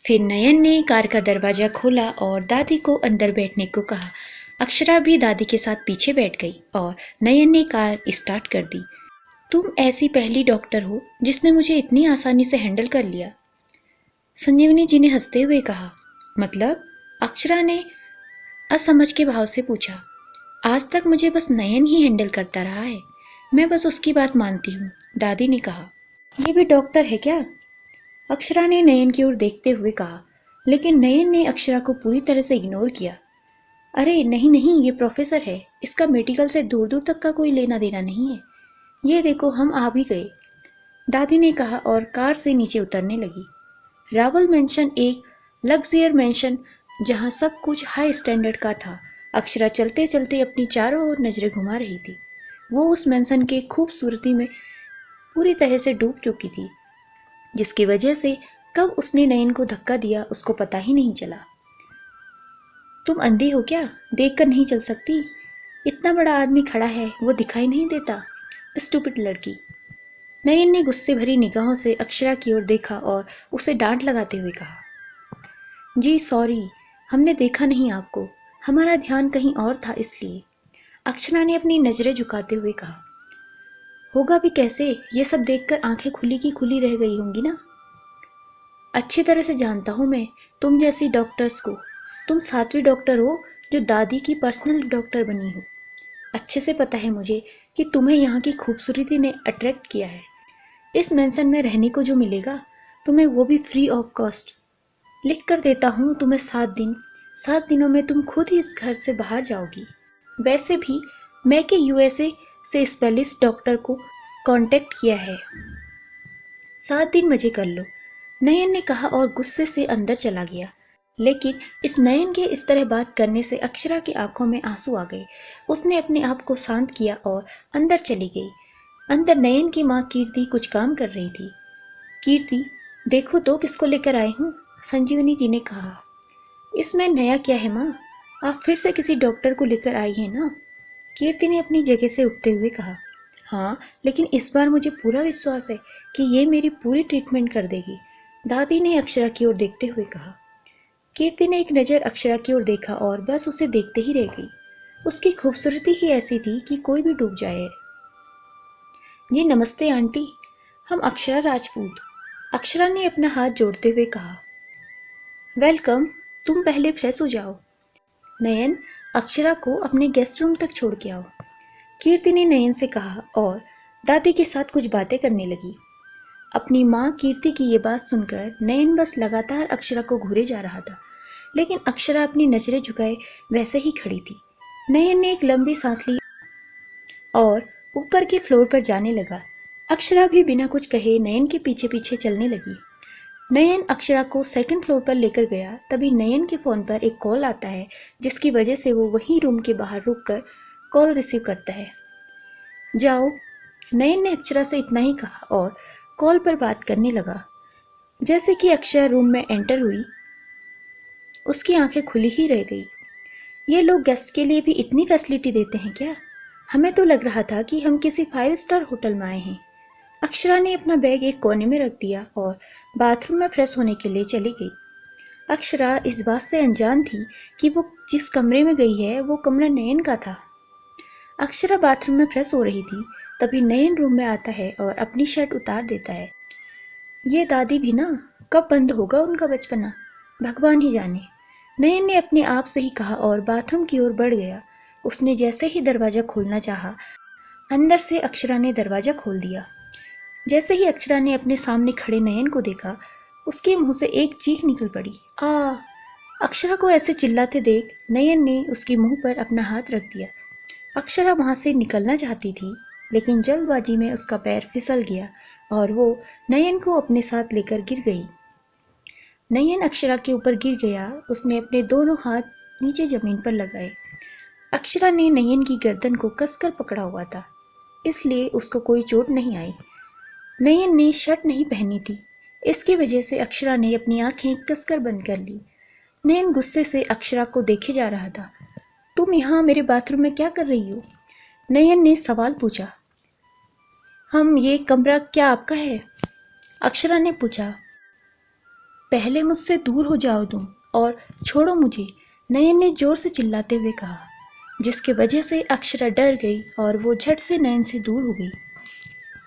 फिर नयन ने कार का दरवाजा खोला और दादी को अंदर बैठने को कहा। अक्षरा भी दादी के साथ पीछे बैठ गई और नयन ने कार स्टार्ट कर दी। तुम ऐसी पहली डॉक्टर हो जिसने मुझे इतनी आसानी से हैंडल कर लिया, संजीवनी जी ने हंसते हुए कहा। मतलब? अक्षरा ने असमझ के भाव से पूछा। आज तक मुझे बस नयन ही हैंडल करता रहा है, मैं बस उसकी बात मानती हूँ, दादी ने कहा। ये भी डॉक्टर है क्या? अक्षरा ने नयन की ओर देखते हुए कहा, लेकिन नयन ने अक्षरा को पूरी तरह से इग्नोर किया। अरे नहीं नहीं, ये प्रोफेसर है, इसका मेडिकल से दूर दूर तक का कोई लेना देना नहीं है। ये देखो हम आ भी गए, दादी ने कहा और कार से नीचे उतरने लगी। रावल मेंशन एक लग्जरियर मेंशन जहाँ सब कुछ हाई स्टैंडर्ड का था। अक्षरा चलते चलते अपनी चारों ओर नजरें घुमा रही थी। वो उस मेंशन के खूबसूरती में पूरी तरह से डूब चुकी थी, जिसकी वजह से कब उसने नयन को धक्का दिया उसको पता ही नहीं चला। तुम अंधी हो क्या, देखकर नहीं चल सकती? इतना बड़ा आदमी खड़ा है, वो दिखाई नहीं देता? स्टूपिड लड़की। नयन ने गुस्से भरी निगाहों से अक्षरा की ओर देखा और उसे डांट लगाते हुए कहा। जी सॉरी, हमने देखा नहीं आपको, हमारा ध्यान कहीं और था इसलिए, अक्षरा ने अपनी नजरें झुकाते हुए कहा। होगा भी कैसे, ये सब देखकर आंखें खुली की खुली रह गई होंगी ना। अच्छी तरह से जानता हूँ मैं तुम जैसी डॉक्टर्स को। तुम 7वीं डॉक्टर हो जो दादी की पर्सनल डॉक्टर बनी हो। अच्छे से पता है मुझे कि तुम्हें यहाँ की खूबसूरती ने अट्रैक्ट किया है। इस मेंशन में रहने को जो मिलेगा तुम्हें, वो भी फ्री ऑफ कॉस्ट। लिख कर देता हूँ तुम्हें 7 दिन। 7 दिनों में तुम खुद ही इस घर से बाहर जाओगी। वैसे भी मैं के यूएसए से स्पेशलिस्ट डॉक्टर को कांटेक्ट किया है। 7 दिन मजे कर लो, नयन ने कहा और गुस्से से अंदर चला गया। लेकिन इस नयन के इस तरह बात करने से अक्षरा की आंखों में आंसू आ गए। उसने अपने आप को शांत किया और अंदर चली गई। अंदर नयन की माँ कीर्ति कुछ काम कर रही थी। कीर्ति, देखो तो किसको लेकर आए हूँ, संजीवनी जी ने कहा। इसमें नया क्या है माँ, आप फिर से किसी डॉक्टर को लेकर आई हैं ना, कीर्ति ने अपनी जगह से उठते हुए कहा। हाँ, लेकिन इस बार मुझे पूरा विश्वास है कि ये मेरी पूरी ट्रीटमेंट कर देगी, दादी ने अक्षरा की ओर देखते हुए कहा। कीर्ति ने एक नज़र अक्षरा की ओर देखा और बस उसे देखते ही रह गई। उसकी खूबसूरती ही ऐसी थी कि कोई भी डूब जाए। जी नमस्ते आंटी, हम अक्षरा राजपूत, अक्षरा ने अपना हाथ जोड़ते हुए कहा। वेलकम, तुम पहले फ्रेश हो जाओ। नयन, अक्षरा को अपने गेस्ट रूम तक छोड़ के आओ, कीर्ति ने नयन से कहा और दादी के साथ कुछ बातें करने लगी। अपनी माँ कीर्ति की ये बात सुनकर नयन बस लगातार अक्षरा को घूरे जा रहा था, लेकिन अक्षरा अपनी नजरें झुकाए वैसे ही खड़ी थी। नयन ने एक लंबी सांस ली और ऊपर के फ्लोर पर जाने लगा। अक्षरा भी बिना कुछ कहे नयन के पीछे पीछे चलने लगी। नयन अक्षरा को 2nd फ्लोर पर लेकर गया। तभी नयन के फ़ोन पर एक कॉल आता है, जिसकी वजह से वो वहीं रूम के बाहर रुककर कॉल रिसीव करता है। जाओ, नयन ने अक्षरा से इतना ही कहा और कॉल पर बात करने लगा। जैसे कि अक्षरा रूम में एंटर हुई, उसकी आंखें खुली ही रह गई। ये लोग गेस्ट के लिए भी इतनी फैसिलिटी देते हैं क्या? हमें तो लग रहा था कि हम किसी 5 स्टार होटल में आए हैं। अक्षरा ने अपना बैग एक कोने में रख दिया और बाथरूम में फ्रेश होने के लिए चली गई। अक्षरा इस बात से अनजान थी कि वो जिस कमरे में गई है वो कमरा नयन का था। अक्षरा बाथरूम में फ्रेश हो रही थी, तभी नयन रूम में आता है और अपनी शर्ट उतार देता है। ये दादी भी ना, कब बंद होगा उनका बचपना, भगवान ही जाने, नयन ने अपने आप से ही कहा और बाथरूम की ओर बढ़ गया। उसने जैसे ही दरवाज़ा खोलना चाहा, अंदर से अक्षरा ने दरवाज़ा खोल दिया। जैसे ही अक्षरा ने अपने सामने खड़े नयन को देखा, उसके मुंह से एक चीख निकल पड़ी। आ! अक्षरा को ऐसे चिल्लाते देख नयन ने उसके मुंह पर अपना हाथ रख दिया। अक्षरा वहां से निकलना चाहती थी, लेकिन जल्दबाजी में उसका पैर फिसल गया और वो नयन को अपने साथ लेकर गिर गई। नयन अक्षरा के ऊपर गिर गया। उसने अपने दोनों हाथ नीचे जमीन पर लगाए। अक्षरा ने नयन की गर्दन को कसकर पकड़ा हुआ था, इसलिए उसको कोई चोट नहीं आई। नयन ने शर्ट नहीं पहनी थी, इसकी वजह से अक्षरा ने अपनी आंखें कसकर बंद कर ली। नयन गुस्से से अक्षरा को देखे जा रहा था। तुम यहाँ मेरे बाथरूम में क्या कर रही हो? नयन ने सवाल पूछा। ये कमरा क्या आपका है? अक्षरा ने पूछा। पहले मुझसे दूर हो जाओ तुम और छोड़ो मुझे, नयन ने जोर से चिल्लाते हुए कहा, जिसके वजह से अक्षरा डर गई और वो झट से नयन से दूर हो गई।